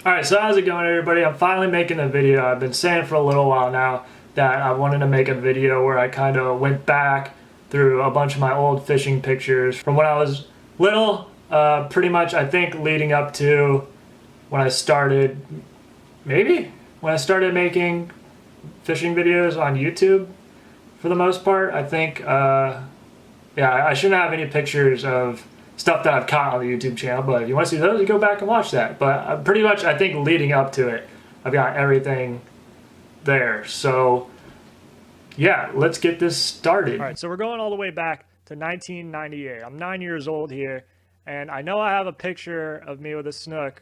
Alright, so how's it going, everybody? I'm finally making a video. I've been saying for a little while now that I wanted to make a video where I kind of went back through a bunch of my old fishing pictures from when I was little, pretty much I think leading up to when I started, maybe? When I started making fishing videos on YouTube for the most part. I think, yeah, I shouldn't have any pictures of stuff that I've caught on the YouTube channel, but if you want to see those, you go back and watch that. But pretty much, I think leading up to it, I've got everything there. So, yeah, let's get this started. All right, so we're going all the way back to 1998. I'm 9 years old here, and I know I have a picture of me with a snook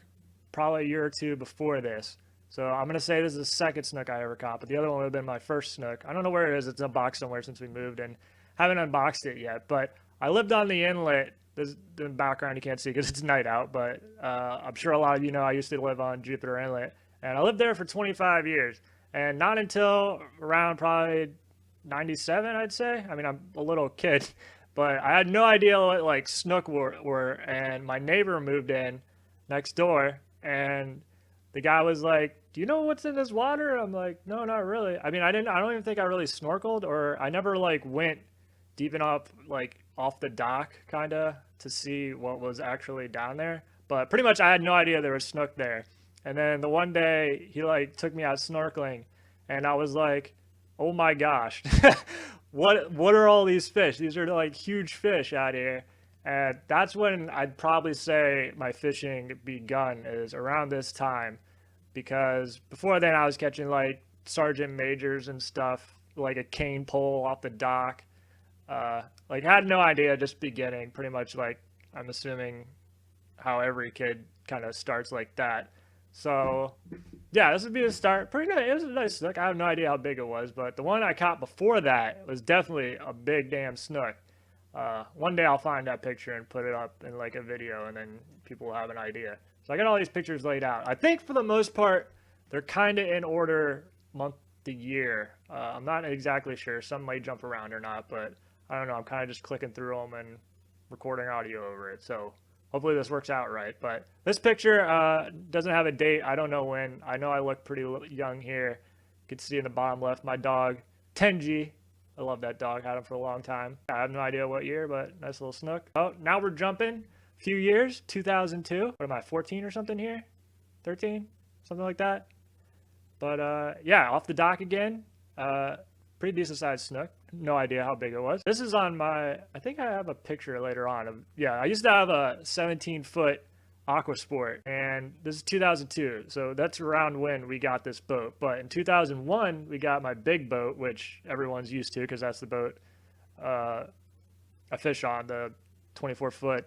probably a year or two before this. So I'm going to say this is the second snook I ever caught, but the other one would have been my first snook. I don't know where it is. It's in a box somewhere since we moved, and haven't unboxed it yet. But I lived on the inlet. There's the background you can't see because it's night out, but I'm sure a lot of you know I used to live on Jupiter Inlet, and I lived there for 25 years. And not until around probably 97, I'd say. I mean, I'm a little kid, but I had no idea what like snook were. And my neighbor moved in next door, and the guy was like, "Do you know what's in this water?" I'm like, "No, not really." I mean, I don't even think I really snorkeled, or I never like went deep enough like off the dock kind of to see what was actually down there. But pretty much I had no idea there was snook there. And then the one day he like took me out snorkeling, and I was like, "Oh my gosh." What are all these fish? These are like huge fish out here. And that's when I'd probably say my fishing begun, is around this time, because before then I was catching like sergeant majors and stuff, like a cane pole off the dock. Like had no idea, just beginning, pretty much like I'm assuming how every kid kind of starts like that. So yeah, this would be the start. Pretty good. It was a nice snook. I have no idea how big it was, but the one I caught before that was definitely a big damn snook. One day I'll find that picture and put it up in like a video, and then people will have an idea. So I got all these pictures laid out. I think for the most part, they're kind of in order month to year. I'm not exactly sure. Some might jump around or not, but I don't know. I'm kind of just clicking through them and recording audio over it. So hopefully this works out right. But this picture doesn't have a date. I don't know when. I know I look pretty young here. You can see in the bottom left my dog, Tenji. I love that dog. Had him for a long time. I have no idea what year, but nice little snook. Oh, now we're jumping a few years. 2002. What am I, 14 or something here? 13? Something like that. But yeah, off the dock again. Pretty decent sized snook. No idea how big it was. This is on my, I think I have a picture later on of, yeah, I used to have a 17-foot Aquasport, and this is 2002, so that's around when we got this boat. But in 2001 we got my big boat, which everyone's used to because that's the boat I fish on, the 24-foot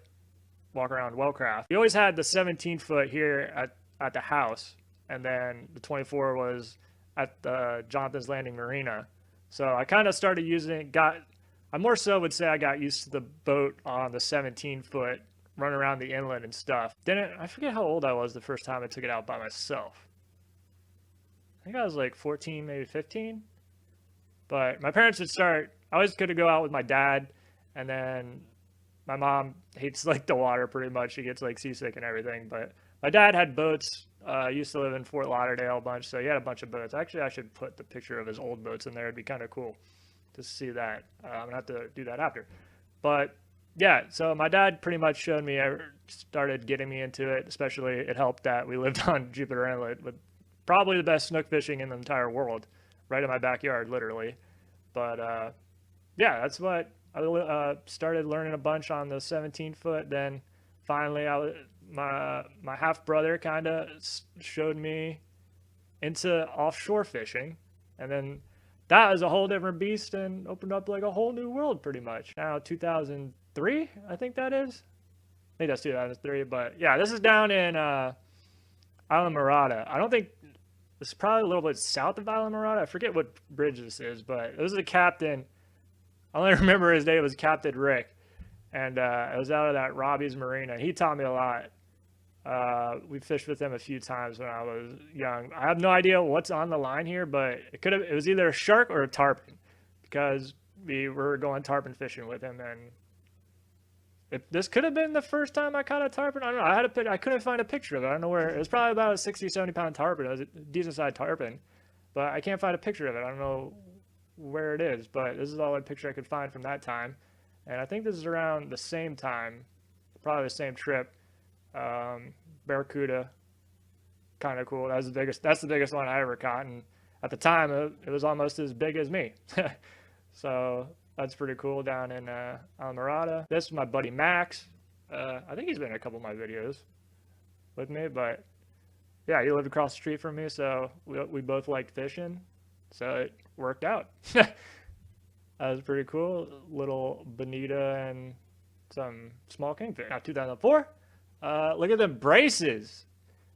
walk around wellcraft. We always had the 17-foot here at the house, and then the 24 was at the Jonathan's Landing Marina. So I kind of started using it, I more so would say I got used to the boat on the 17-foot, run around the inlet and stuff. I forget how old I was the first time I took it out by myself. I think I was like 14, maybe 15. But my parents would start, I always could go out with my dad, and then my mom hates like the water pretty much. She gets like seasick and everything. But my dad had boats. Used to live in Fort Lauderdale a bunch, so he had a bunch of boats. Actually, I should put the picture of his old boats in there. It'd be kind of cool to see that. I'm gonna have to do that after. But yeah, so my dad pretty much showed me, started getting me into it. Especially, it helped that we lived on Jupiter Inlet with probably the best snook fishing in the entire world, right in my backyard, literally. But yeah, that's what I started learning a bunch on the 17-foot. Then finally, my half brother kind of showed me into offshore fishing, and then that was a whole different beast and opened up like a whole new world pretty much. Now 2003, I think that is. I think that's 2003, but yeah, this is down in Isla Mirada. I don't think this is probably a little bit south of Isla Mirada. I forget what bridge this is, but it was the captain. I only remember his name was Captain Rick, and it was out of that Robbie's Marina. He taught me a lot. We fished with him a few times when I was young. I have no idea what's on the line here, but it was either a shark or a tarpon, because we were going tarpon fishing with him, and if this could have been the first time I caught a tarpon. I don't know. I couldn't find a picture of it. I don't know where. It was probably about a 60, 70-pound tarpon. It was a decent sized tarpon, but I can't find a picture of it. I don't know where it is, but this is all the picture I could find from that time. And I think this is around the same time, probably the same trip. Barracuda, kind of cool. That's the biggest one I ever caught, and at the time it was almost as big as me. So that's pretty cool down in Alamorada. This is my buddy Max. I think he's been in a couple of my videos with me, but yeah, he lived across the street from me, so we both liked fishing, so it worked out. That was pretty cool. Little bonita and some small kingfish. Now 2004. Look at them braces.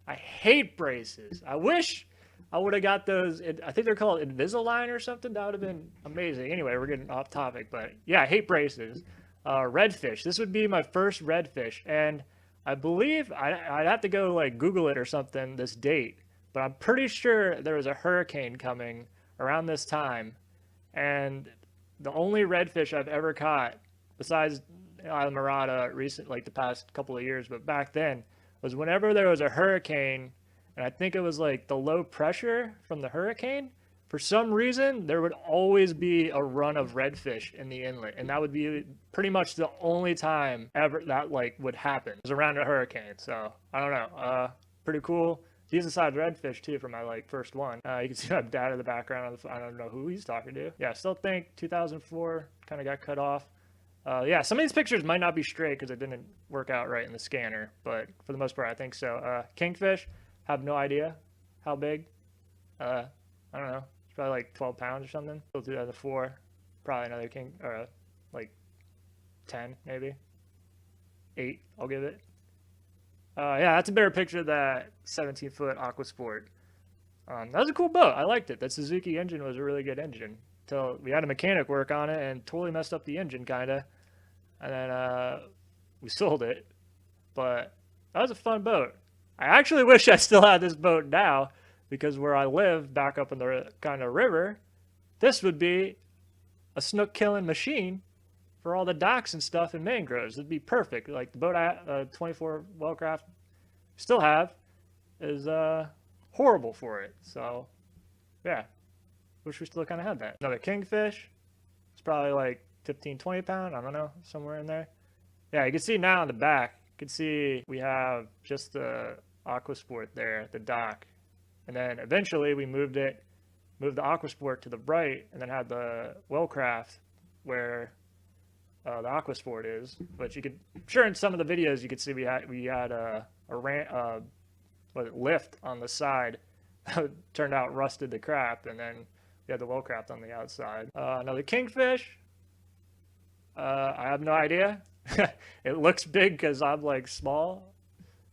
I hate braces. I wish I would have got those. I think they're called Invisalign or something. That would have been amazing. Anyway, we're getting off topic, but yeah, I hate braces. Redfish. This would be my first redfish, and I believe I'd have to go like Google it or something, this date, but I'm pretty sure there was a hurricane coming around this time, and the only redfish I've ever caught, besides Islamorada recent, like the past couple of years, but back then, was whenever there was a hurricane, and I think it was like the low pressure from the hurricane, for some reason there would always be a run of redfish in the inlet, and that would be pretty much the only time ever that like would happen. It was around a hurricane, so I don't know. Pretty cool. Decent sized redfish too for my like first one. You can see my dad in the background. I don't know who he's talking to. Yeah, I still think 2004 kind of got cut off. Yeah, some of these pictures might not be straight because it didn't work out right in the scanner, but for the most part, I think so. Kingfish, have no idea how big. I don't know. It's probably like 12 pounds or something. Still 2004. Probably another king, or like 10 maybe. 8, I'll give it. Yeah, that's a better picture of that 17-foot Aquasport. That was a cool boat. I liked it. That Suzuki engine was a really good engine. Until we had a mechanic work on it and totally messed up the engine, kind of. And then we sold it. But that was a fun boat. I actually wish I still had this boat now, because where I live, back up in the kind of river, this would be a snook killing machine for all the docks and stuff and mangroves. It'd be perfect. Like the boat I 24 Wellcraft still have is horrible for it. So yeah, wish we still kind of had that. Another kingfish. It's probably like 15, 20 pound. I don't know, somewhere in there. Yeah, you can see now in the back. You can see we have just the Aquasport there at the dock, and then eventually we moved the Aquasport to the right, and then had the Wellcraft where the Aquasport is. But you could, sure, in some of the videos you could see we had a lift on the side that turned out rusted to crap, and then we had the Wellcraft on the outside. Another kingfish. I have no idea. It looks big because I'm like small.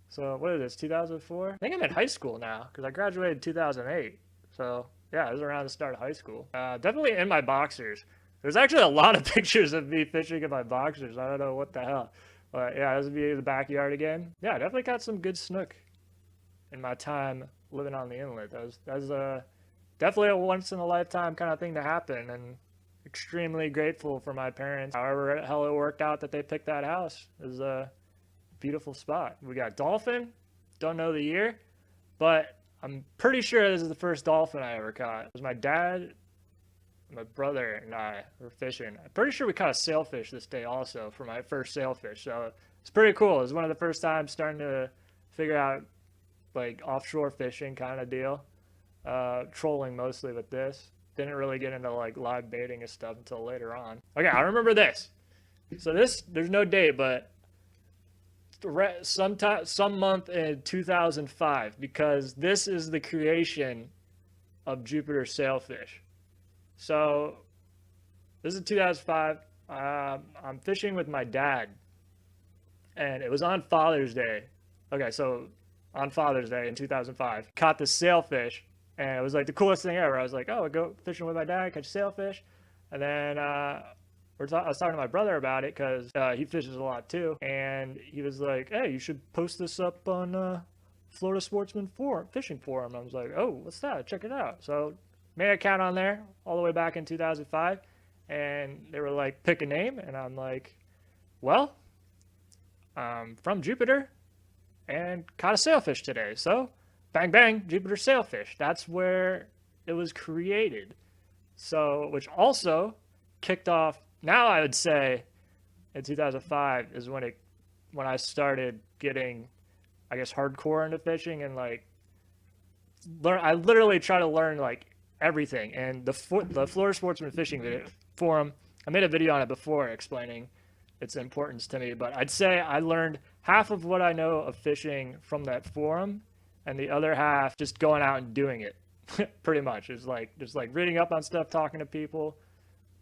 So what is this, 2004? I think I'm in high school now because I graduated in 2008. So yeah, it was around the start of high school. Definitely in my boxers. There's actually a lot of pictures of me fishing in my boxers. I don't know what the hell. But yeah, this would be the backyard again. Yeah, I definitely got some good snook in my time living on the inlet. That was definitely a once in a lifetime kind of thing to happen, and extremely grateful for my parents. However the hell it worked out that they picked that house. It was a beautiful spot. We got dolphin. Don't know the year, but I'm pretty sure this is the first dolphin I ever caught. It was my dad, my brother, and I were fishing. I'm pretty sure we caught a sailfish this day also for my first sailfish. So it's pretty cool. It was one of the first times starting to figure out like offshore fishing kind of deal. Trolling mostly with this. Didn't really get into like live baiting and stuff until later on. Okay, I remember this. So this, there's no date, but some month in 2005, because this is the creation of JupiterSailfish. So this is 2005. I'm fishing with my dad, and it was on Father's Day. Okay, so on Father's Day in 2005, caught the sailfish. And it was like the coolest thing ever. I was like, oh, I go fishing with my dad, catch sailfish. And then I was talking to my brother about it because he fishes a lot too. And he was like, hey, you should post this up on Florida Sportsman Fishing Forum. I was like, oh, what's that? Check it out. So made an account on there all the way back in 2005. And they were like, pick a name. And I'm like, well, from Jupiter and caught a sailfish today. So, bang bang, Jupiter Sailfish. That's where it was created. So, which also kicked off. Now I would say, in 2005 is when I started getting, I guess, hardcore into fishing and like learn. I literally try to learn like everything. And the Florida Sportsman Fishing Forum. I made a video on it before explaining its importance to me, but I'd say I learned half of what I know of fishing from that forum, and the other half just going out and doing it. Pretty much, it's like just like reading up on stuff, talking to people.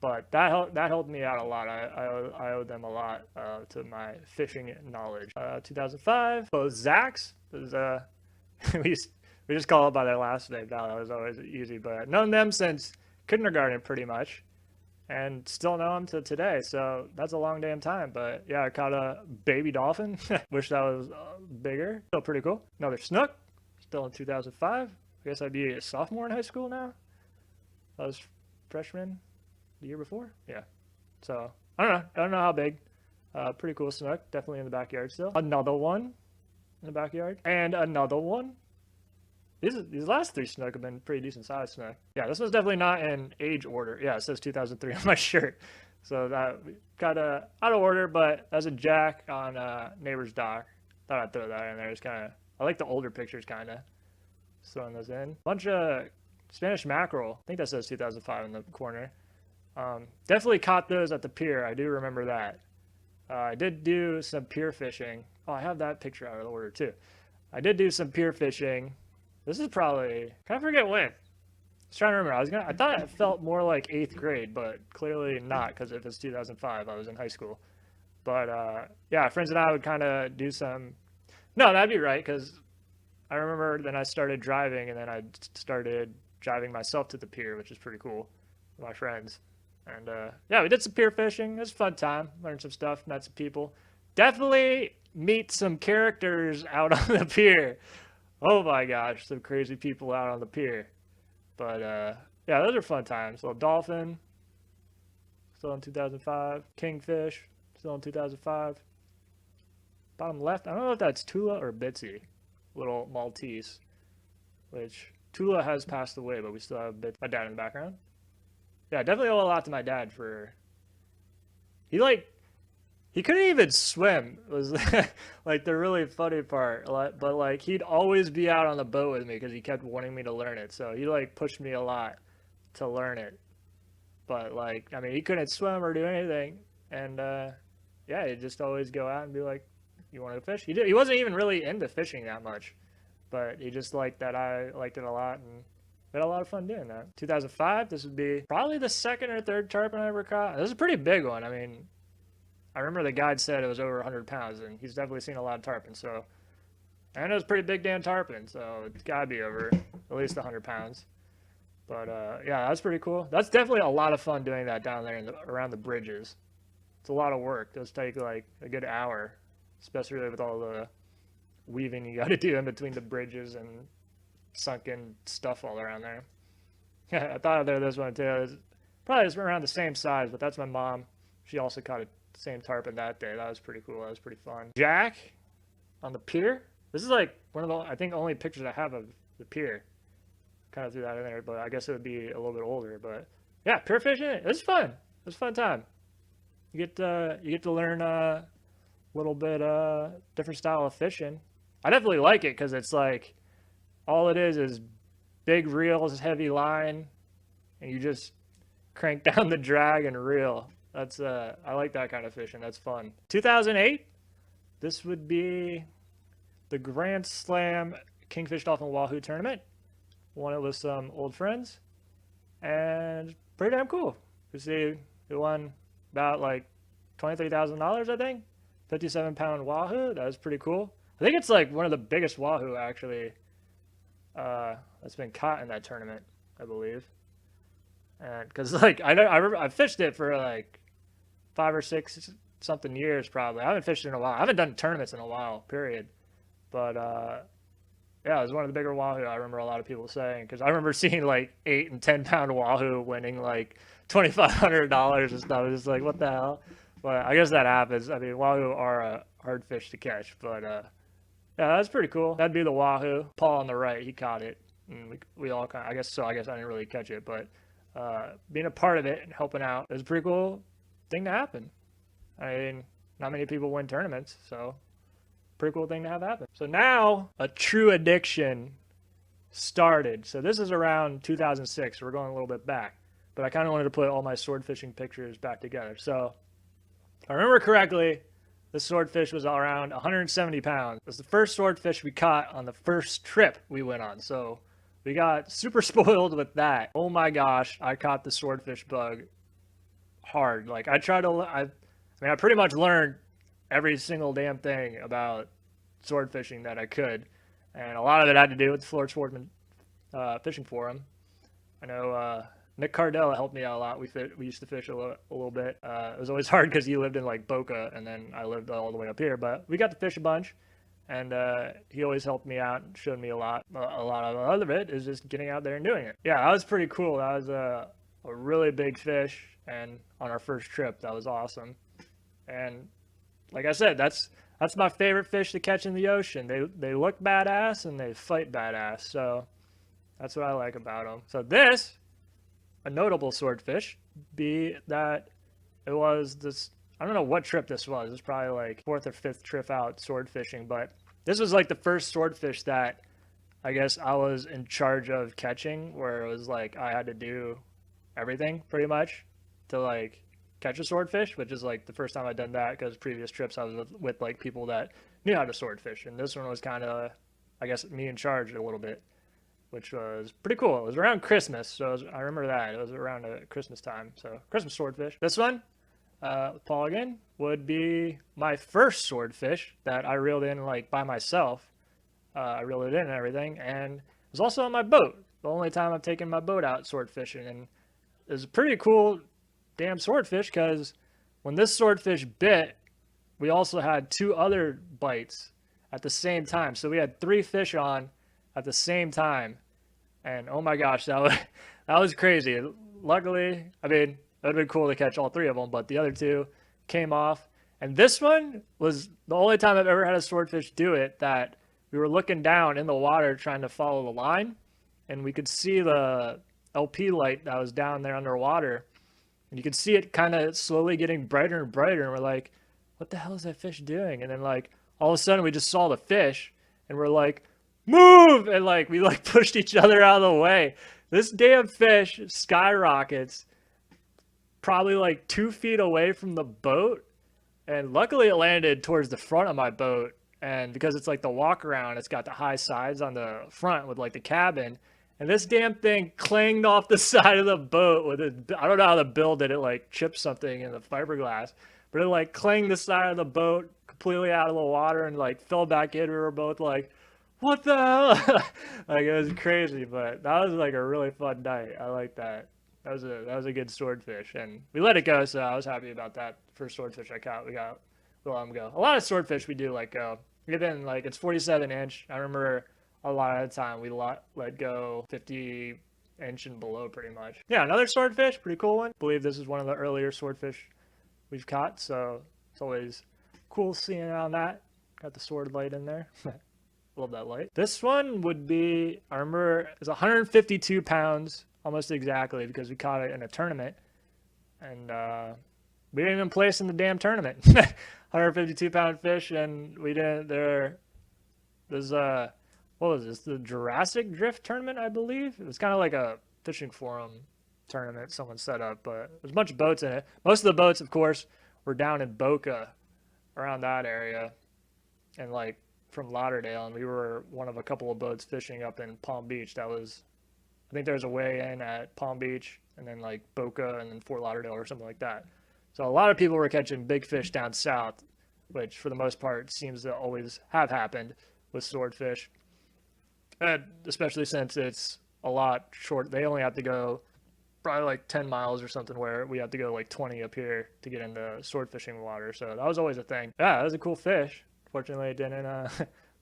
But that helped me out a lot. I owe them a lot to my fishing knowledge. 2005, both Zachs. We just call it by their last name now. That was always easy, but I've known them since kindergarten pretty much, and still know them to today. So that's a long damn time. But yeah, I caught a baby dolphin. Wish that was bigger. Still pretty cool. Another snook. Still in 2005. I guess I'd be a sophomore in high school now. I was freshman the year before. Yeah. So I don't know how big. Pretty cool snook. Definitely in the backyard still. Another one in the backyard. And another one. These last three snook have been pretty decent sized snook. Yeah, this one's definitely not in age order. Yeah, it says 2003 on my shirt. So that kind of out of order, but that's a jack on neighbor's dock. Thought I'd throw that in there. It's kind of, I like the older pictures kind of. Throwing those in. Bunch of Spanish mackerel. I think that says 2005 in the corner. Definitely caught those at the pier. I do remember that. I did do some pier fishing. Oh, I have that picture out of order too. I did do some pier fishing. This is probably, can I forget when? I was trying to remember. I thought it felt more like 8th grade, but clearly not, because if it's 2005, I was in high school. But yeah, friends and I would kind of do some. No, that'd be right, because I remember then I started driving, and then I started driving myself to the pier, which is pretty cool with my friends. And yeah, we did some pier fishing. It was a fun time. Learned some stuff, met some people. Definitely meet some characters out on the pier. Oh my gosh, some crazy people out on the pier. But yeah, those are fun times. So dolphin, still in 2005. Kingfish, still in 2005. Bottom left, I don't know if that's Tula or Bitsy. Little Maltese, which Tula has passed away, but we still have my dad in the background. Yeah, definitely owe a lot to my dad for. He couldn't even swim. Was like the really funny part. But like he'd always be out on the boat with me because he kept wanting me to learn it. So he like pushed me a lot to learn it. But like, I mean, he couldn't swim or do anything, and yeah, he'd just always go out and be like, "You want to fish?" He wasn't even really into fishing that much, but he just liked that I liked it a lot, and we had a lot of fun doing that. 2005, this would be probably the second or third tarpon I ever caught. This is a pretty big one. I mean, I remember the guide said it was over 100 pounds, and he's definitely seen a lot of tarpon, so. And it was a pretty big damn tarpon, so it's gotta be over at least 100 pounds. But yeah, that's pretty cool. That's definitely a lot of fun doing that down there around the bridges. It's a lot of work. Those take like a good hour, especially with all the weaving you got to do in between the bridges and sunken stuff all around there. Yeah, I thought I'd throw this one too. It's probably around the same size, but that's my mom. She also caught the same tarpon that day. That was pretty cool. That was pretty fun. Jack on the pier. This is like one of the, I think, only pictures I have of the pier. Kind of threw that in there, but I guess it would be a little bit older. But yeah, pier fishing. It was fun. It was a fun time. You get to learn a little bit different style of fishing. I definitely like it because it's like all it is big reels, heavy line, and you just crank down the drag and reel. That's I like that kind of fishing. That's fun. 2008. This would be the Grand Slam Kingfish Dolphin Wahoo tournament. Won it with some old friends, and pretty damn cool. You see, it won about like $23,000, I think. 57-pound wahoo. That was pretty cool. I think it's like one of the biggest wahoo actually that's been caught in that tournament, I believe. And because like I fished it for like 5 or 6 something years probably. I haven't fished it in a while. I haven't done tournaments in a while, period. But yeah, it was one of the bigger wahoo. I remember a lot of people saying, because I remember seeing like 8 and 10-pound wahoo winning like $2,500 and stuff. It's just like, what the hell? But I guess that happens. I mean, wahoo are hard fish to catch. But yeah, that's pretty cool. That'd be the wahoo. Paul on the right, he caught it, and we all kind of, I guess so. I guess I didn't really catch it, but being a part of it and helping out is a pretty cool thing to happen. I mean, not many people win tournaments, so pretty cool thing to have happen. So now a true addiction started. So this is around 2006. We're going a little bit back, but I kind of wanted to put all my sword fishing pictures back together. So if I remember correctly, the swordfish was around 170 pounds. It was the first swordfish we caught on the first trip we went on. So we got super spoiled with that. Oh my gosh, I caught the swordfish bug hard. Like I pretty much learned every single damn thing about sword fishing that I could, and a lot of it had to do with the Florida Sportsman Fishing Forum. I know Nick Cardell helped me out a lot. We used to fish a little bit. It was always hard because he lived in like Boca, and then I lived all the way up here. But we got to fish a bunch, and he always helped me out and showed me a lot. A lot of the other bit is just getting out there and doing it. Yeah, that was pretty cool. That was a really big fish, and on our first trip, that was awesome. And like I said, that's my favorite fish to catch in the ocean. They look badass and they fight badass. So that's what I like about them. So this, a notable swordfish, be that it was this, I don't know what trip this was. It was probably like 4th or 5th trip out sword fishing. But this was like the first swordfish that I guess I was in charge of catching, where it was like I had to do everything pretty much to like catch a swordfish, which is like the first time I'd done that, because previous trips I was with like people that knew how to swordfish, and this one was kind of, I guess, me in charge a little bit, which was pretty cool. It was around Christmas, so I remember that. It was around Christmas time, so Christmas swordfish. This one, Paul again, would be my first swordfish that I reeled in like by myself. I reeled it in and everything, and it was also on my boat. The only time I've taken my boat out sword fishing, and it was a pretty cool damn swordfish, because when this swordfish bit, we also had 2 other bites at the same time. So we had 3 fish on at the same time, and oh my gosh, that was crazy. Luckily, I mean, it would have been cool to catch all 3 of them, but the other 2 came off. And this one was the only time I've ever had a swordfish do it, that we were looking down in the water trying to follow the line, and we could see the LP light that was down there underwater. And you could see it kind of slowly getting brighter and brighter. And we're like, what the hell is that fish doing? And then like, all of a sudden we just saw the fish and we're like, move! And like, we like pushed each other out of the way. This damn fish skyrockets probably like 2 feet away from the boat. And luckily it landed towards the front of my boat. And because it's like the walk around, it's got the high sides on the front with like the cabin. And this damn thing clanged off the side of the boat with it. I don't know how the bill did it, like chipped something in the fiberglass, but it like clanged the side of the boat completely out of the water and like fell back in. We were both like, what the hell? Like, it was crazy, but that was like a really fun night. I like that. That was a good swordfish, and we let it go, so I was happy about that. First swordfish I caught, we let them go. A lot of swordfish we do let go. Even like, it's 47 inch. I remember a lot of the time we let go 50 inch and below pretty much. Yeah, another swordfish, pretty cool one. I believe this is one of the earlier swordfish we've caught, so it's always cool seeing on that. Got the sword light in there. Love that light. This one would be, I remember it was 152 pounds, almost exactly, because we caught it in a tournament, and we didn't even place in the damn tournament. 152 pound fish, and we didn't, there's what was this? The Jurassic Drift tournament, I believe. It was kind of like a fishing forum tournament someone set up, but there's a bunch of boats in it. Most of the boats, of course, were down in Boca, around that area, and like from Lauderdale, and we were one of a couple of boats fishing up in Palm Beach. I think there was a weigh-in at Palm Beach, and then like Boca, and then Fort Lauderdale or something like that. So a lot of people were catching big fish down south, which for the most part seems to always have happened with swordfish. And especially since it's a lot short. They only have to go probably like 10 miles or something, where we have to go like 20 up here to get into sword fishing water. So that was always a thing. Yeah, that was a cool fish. Fortunately, it didn't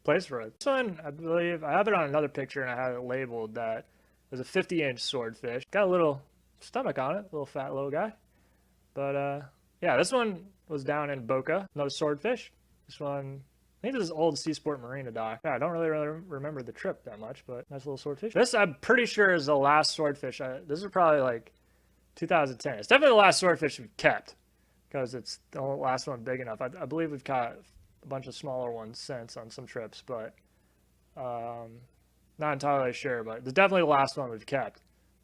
place for us. This one, I believe, I have it on another picture, and I have it labeled that it was a 50-inch swordfish. Got a little stomach on it, a little fat little guy. But yeah, this one was down in Boca, another swordfish. This one, I think this is old Seasport Marina dock. Yeah, I don't really remember the trip that much, but nice little swordfish. This, I'm pretty sure, is the last swordfish. This is probably like 2010. It's definitely the last swordfish we've kept because it's the last one big enough. I believe we've caught a bunch of smaller ones since on some trips, but not entirely sure. But it's definitely the last one we've kept.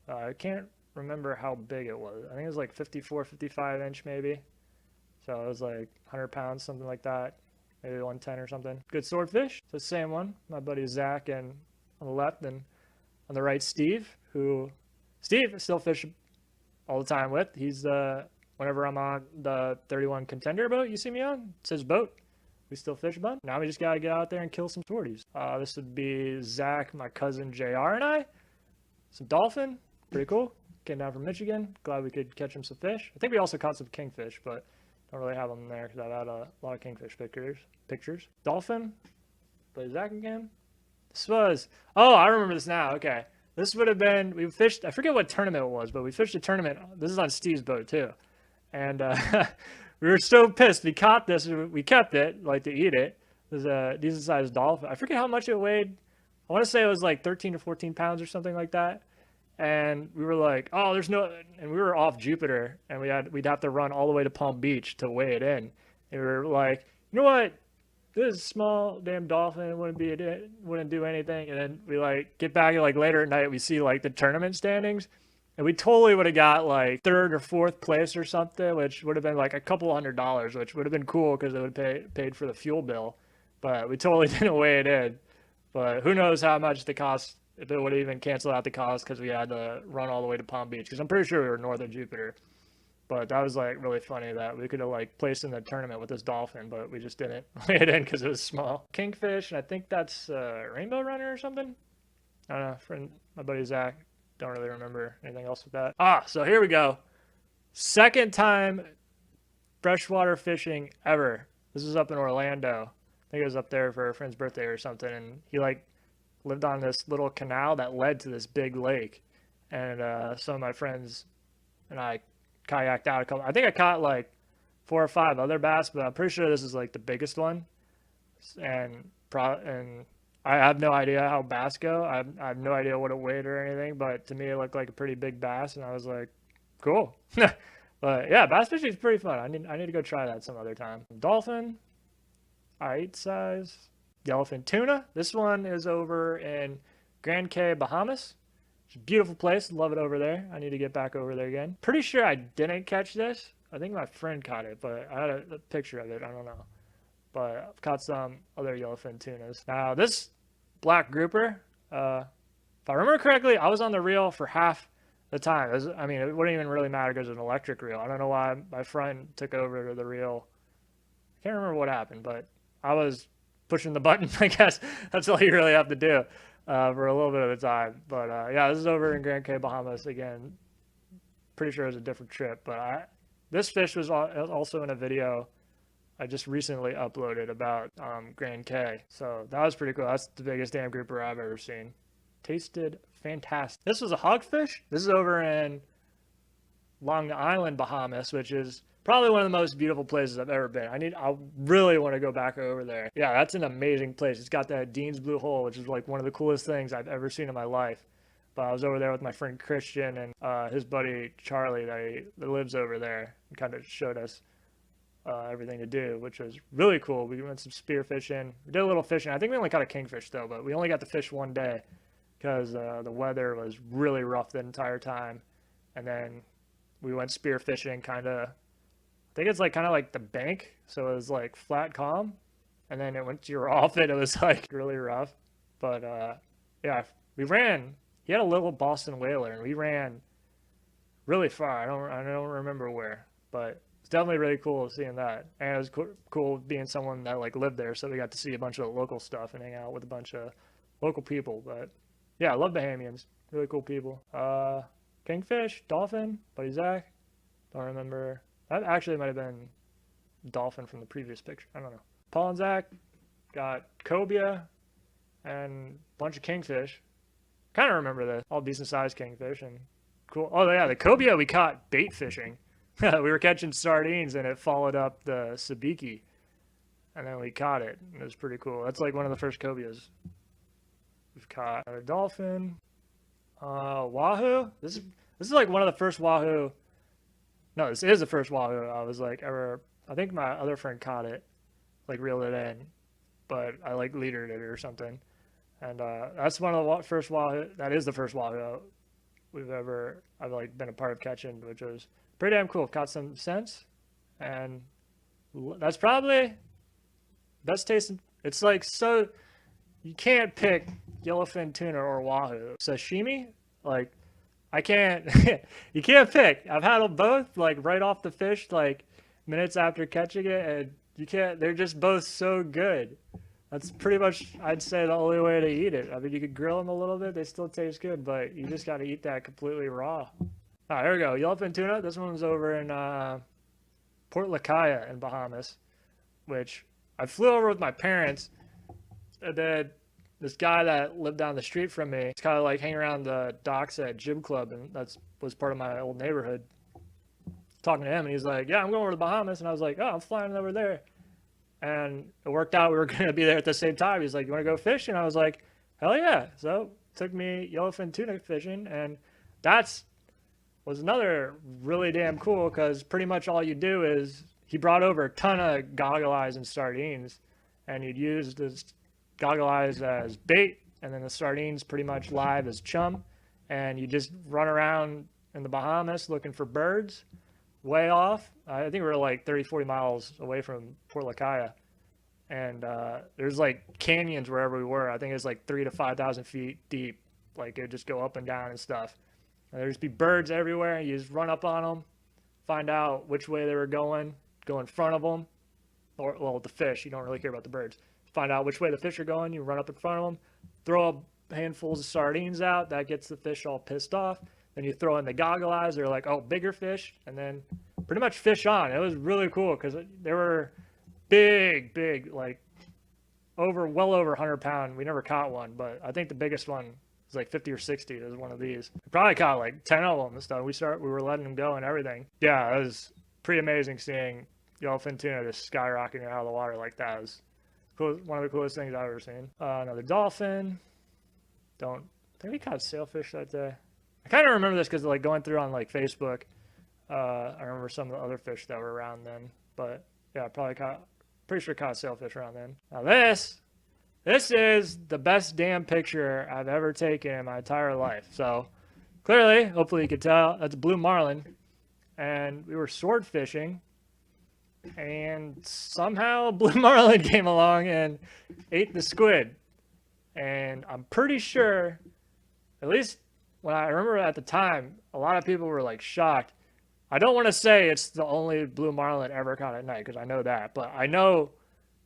I can't remember how big it was. I think it was like 54, 55 inch maybe. So it was like 100 pounds, something like that. Maybe 110 or something. Good swordfish. It's the same one. My buddy Zach, and on the left, and on the right, Steve, who Steve still fish all the time with. He's whenever I'm on the 31 contender boat you see me on, it's his boat. We still fish a bunch. Now we just gotta get out there and kill some swordies. This would be Zach, my cousin JR, and I. Some dolphin. Pretty cool. Came down from Michigan. Glad we could catch him some fish. I think we also caught some kingfish, but don't really have them there because I've had a lot of kingfish pictures. Dolphin. Play Zach again. This was, oh, I remember this now. Okay. This would have been, we fished, I forget what tournament it was, but we fished a tournament. This is on Steve's boat too. And we were so pissed. We caught this, we kept it, like to eat it. It was a decent sized dolphin. I forget how much it weighed. I want to say it was like 13 to 14 pounds or something like that. And we were like, oh, there's no, and we were off Jupiter, and we'd have to run all the way to Palm Beach to weigh it in. And we were like, you know what? This small damn dolphin wouldn't do anything. And then we like get back, and like later at night we see like the tournament standings, and we totally would have got like third or fourth place or something, which would have been like a couple $100, which would have been cool because it would have paid for the fuel bill. But we totally didn't weigh it in. But who knows how much the cost, if it would have even canceled out the cost because we had to run all the way to Palm Beach, because I'm pretty sure we were north of Jupiter. But that was like really funny that we could have like placed in the tournament with this dolphin, but we just didn't lay it in because it was small. Kingfish, and I think that's rainbow runner or something. I don't know. Friend, my buddy Zach, don't really remember anything else with that. So here we go. Second time freshwater fishing ever. This is up in Orlando. I think it was up there for a friend's birthday or something, and he like lived on this little canal that led to this big lake. And some of my friends and I kayaked out a couple. I think I caught like 4 or 5 other bass, but I'm pretty sure this is like the biggest one. And I have no idea how bass go. I have no idea what it weighed or anything, but to me it looked like a pretty big bass, and I was like, cool. But yeah, bass fishing is pretty fun. I need to go try that some other time. Dolphin, I-8 size. Yellowfin tuna. This one is over in Grand Cay, Bahamas. It's a beautiful place. Love it over there. I need to get back over there again. Pretty sure I didn't catch this. I think my friend caught it, but I had a picture of it. I don't know. But I've caught some other yellowfin tunas. Now, this black grouper, if I remember correctly, I was on the reel for half the time. I mean, it wouldn't even really matter because it was an electric reel. I don't know why my friend took over to the reel. I can't remember what happened, but I was pushing the button. I guess that's all you really have to do for a little bit of the time. But yeah, this is over in Grand Cay, Bahamas again. Pretty sure it was a different trip, but this fish was also in a video I just recently uploaded about Grand Cay. So that was pretty cool. That's the biggest damn grouper I've ever seen. Tasted fantastic. This was a hogfish. This is over in Long Island, Bahamas, which is probably one of the most beautiful places I've ever been. I really want to go back over there. Yeah, that's an amazing place. It's got that Dean's Blue Hole, which is like one of the coolest things I've ever seen in my life. But I was over there with my friend Christian and his buddy Charlie that lives over there, and kind of showed us everything to do, which was really cool. We went some spear fishing. We did a little fishing. I think we only caught a kingfish though, but we only got to fish one day because the weather was really rough the entire time. And then we went spear fishing kind of, I think it's like kind of like the bank, so it was like flat calm, and then it went to your off it was like really rough. But yeah, we ran. He had a little Boston whaler, and we ran really far. I don't remember where, but it's definitely really cool seeing that. And it was cool being someone that like lived there, so we got to see a bunch of local stuff and hang out with a bunch of local people. But yeah, I love Bahamians, really cool people. Kingfish, dolphin, buddy Zach, don't remember. That actually might have been dolphin from the previous picture. I don't know. Paul and Zach got cobia and a bunch of kingfish. Kind of remember that. All decent sized kingfish and cool. Oh yeah, the cobia we caught bait fishing. We were catching sardines and it followed up the sabiki. and then we caught it. It was pretty cool. That's like one of the first cobias we've caught. A dolphin, wahoo. This is like one of the first wahoo. No, this is the first wahoo I was like ever. I think my other friend caught it, like reeled it in, but I like leadered it or something. And that's one of the first wahoo. That is the first wahoo I've like been a part of catching, which was pretty damn cool. Caught some cents, and that's probably best tasting. It's like, so you can't pick yellowfin tuna or wahoo. Sashimi, like I can't. You can't pick. I've had them both like right off the fish, like minutes after catching it, and you can't. They're just both so good. That's pretty much, I'd say, the only way to eat it. I mean, you could grill them a little bit. They still taste good, but you just got to eat that completely raw. All right, here we go. Yellowfin tuna. This one's over in Port Lacaya in Bahamas, which I flew over with my parents. And then this guy that lived down the street from me, it's kind of like hanging around the docks at Gym Club, and that was part of my old neighborhood. Talking to him, and he's like, yeah, I'm going over to the Bahamas. And I was like, oh, I'm flying over there. And it worked out. We were going to be there at the same time. He's like, you want to go fishing? I was like, hell yeah. So took me yellowfin tuna fishing. And was another really damn cool, because pretty much all you do is, he brought over a ton of goggle eyes and sardines. And you'd use the goggle eyes as bait. And then the sardines pretty much live as chum. And you just run around in the Bahamas looking for birds. Way off. I think we were like 30, 40 miles away from Port Lacaya. And there's like canyons wherever we were. I think it was like 3,000 to 5,000 feet deep. Like it would just go up and down and stuff. And there'd just be birds everywhere. You just run up on them, find out which way they were going, go in front of them. Or, well, the fish, you don't really care about the birds. Find out which way the fish are going, you run up in front of them, throw handfuls of sardines out. That gets the fish all pissed off. Then you throw in the goggle eyes. They're like, oh, bigger fish. And then pretty much fish on. It was really cool because they were big, like well over 100 pound. We never caught one, but I think the biggest one was like 50 or 60. It was one of these. We probably caught like 10 of them and stuff. We were letting them go and everything. Yeah, it was pretty amazing seeing yellowfin tuna just skyrocketing out of the water like that. It was cool, one of the coolest things I've ever seen. Another dolphin. I think we caught sailfish that day. I kind of remember this because like going through on like Facebook, I remember some of the other fish that were around then. But yeah, pretty sure caught sailfish around then. Now this is the best damn picture I've ever taken in my entire life. So clearly, hopefully you could tell, that's a blue marlin. And we were sword fishing, and somehow a blue marlin came along and ate the squid. And I'm pretty sure, at least when I remember at the time, a lot of people were like shocked. I don't want to say it's the only blue marlin ever caught at night, because I know that, but I know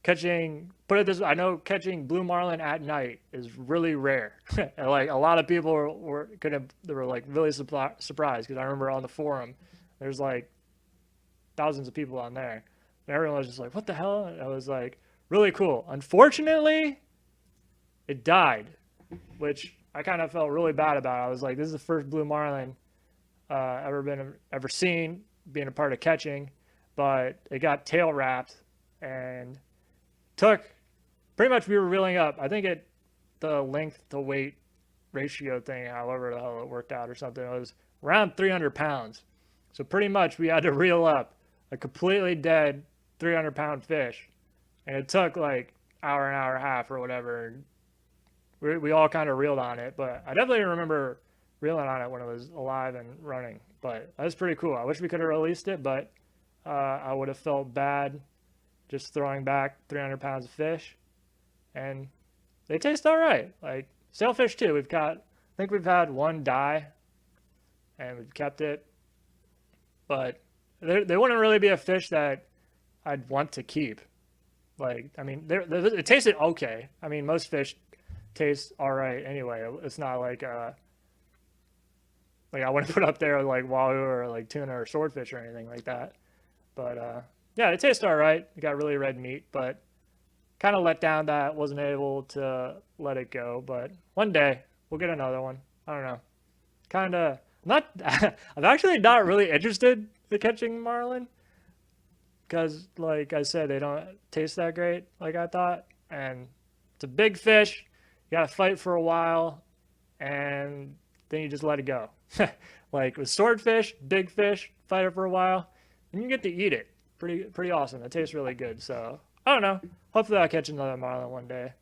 catching blue marlin at night is really rare. And like a lot of people were like really surprised, because I remember on the forum, there's like thousands of people on there, and everyone was just like, what the hell? And I was like, really cool. Unfortunately, it died, which I kind of felt really bad about. I was like, this is the first blue marlin ever seen, being a part of catching, but it got tail wrapped and took pretty much, we were reeling up. I think the length to weight ratio thing, however the hell it worked out or something, it was around 300 pounds. So pretty much we had to reel up a completely dead 300 pound fish, and it took like an hour and a half or whatever. We all kind of reeled on it, but I definitely remember reeling on it when it was alive and running. But that was pretty cool. I wish we could have released it, but I would have felt bad just throwing back 300 pounds of fish. And they taste all right. Like sailfish too. I think we've had one die, and we've kept it. But they wouldn't really be a fish that I'd want to keep. Like, I mean, it tasted okay. I mean, most fish taste all right anyway. It's not like I wouldn't put up there like wahoo or like tuna or swordfish or anything like that. But yeah, it tastes all right. It got really red meat, but kind of let down that wasn't able to let it go. But one day we'll get another one. I don't know. Kind of not. I'm actually not really interested in catching marlin. because, like I said, they don't taste that great like I thought. And it's a big fish. You gotta fight for a while, and then you just let it go. Like with swordfish, big fish, fight it for a while, and you get to eat it. Pretty awesome. It tastes really good. So I don't know. Hopefully I'll catch another marlin one day.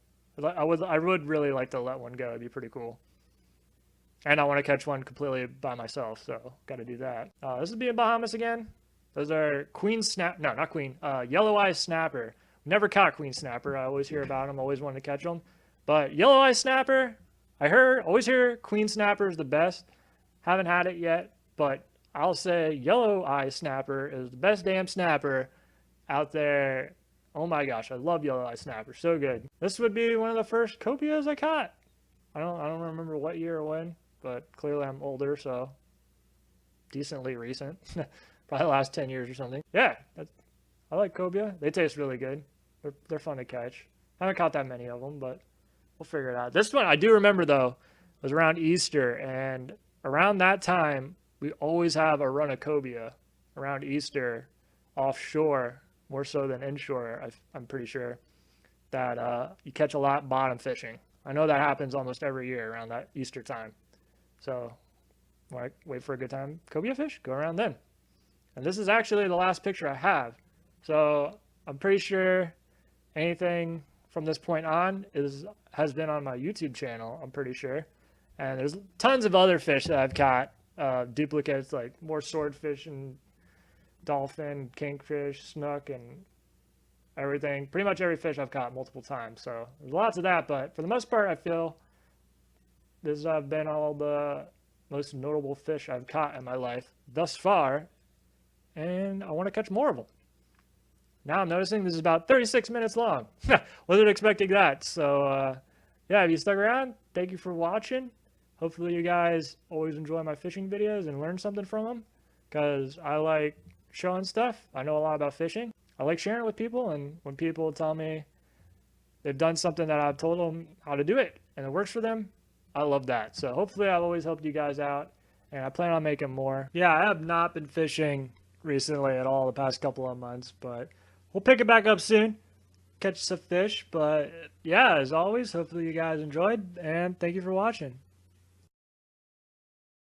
I would really like to let one go. It'd be pretty cool. And I want to catch one completely by myself, so got to do that. This is being Bahamas again. Those are queen snap. No, not queen. Yellow eye snapper. Never caught queen snapper. I always hear about them. Always wanted to catch them. But yellow eye snapper, always hear queen snapper is the best. Haven't had it yet, but I'll say yellow eye snapper is the best damn snapper out there. Oh my gosh, I love yellow eye snapper. So good. This would be one of the first copias I caught. I don't remember what year or when, but clearly I'm older, so decently recent. Probably the last 10 years or something. Yeah, I like cobia. They taste really good. They're fun to catch. I haven't caught that many of them, but we'll figure it out. This one I do remember though was around Easter, and around that time we always have a run of cobia around Easter offshore, more so than inshore. I'm pretty sure that you catch a lot bottom fishing. I know that happens almost every year around that Easter time. So when I wait for a good time, cobia fish, go around then. And this is actually the last picture I have. So I'm pretty sure anything from this point on has been on my YouTube channel, I'm pretty sure. And there's tons of other fish that I've caught, duplicates, like more swordfish and dolphin, kingfish, snook, and everything. Pretty much every fish I've caught multiple times. So there's lots of that, but for the most part, I feel this has been all the most notable fish I've caught in my life thus far, and I want to catch more of them. Now I'm noticing this is about 36 minutes long. Wasn't expecting that. So yeah, if you stuck around, thank you for watching. Hopefully you guys always enjoy my fishing videos and learn something from them, because I like showing stuff. I know a lot about fishing. I like sharing it with people, and when people tell me they've done something that I've told them how to do it and it works for them, I love that. So hopefully I've always helped you guys out, and I plan on making more. Yeah, I have not been fishing recently at all the past couple of months, but we'll pick it back up soon, catch some fish. But yeah, as always, hopefully you guys enjoyed, and thank you for watching.